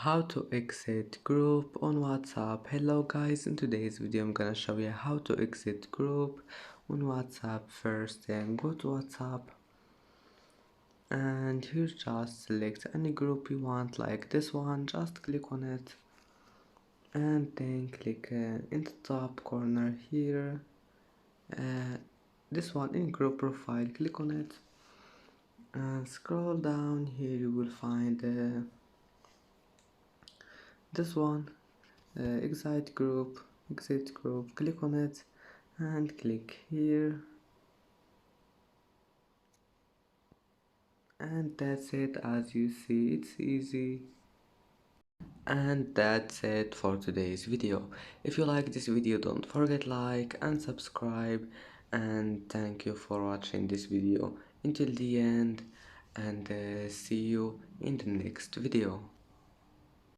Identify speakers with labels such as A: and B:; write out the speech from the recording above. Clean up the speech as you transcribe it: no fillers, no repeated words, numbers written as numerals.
A: How to exit group on WhatsApp. Hello guys, in today's video I'm gonna show you how to exit group on WhatsApp. First then go to WhatsApp and here just select any group you want, like this one. Just click on it and then click in the top corner here, this one in group profile. Click on it and scroll down. Here you will find this one, exit group. Click on it and click here, and that's it. As you see, it's easy. And that's it for today's video. If you like this video, don't forget like and subscribe, and thank you for watching this video until the end, and see you in the next video.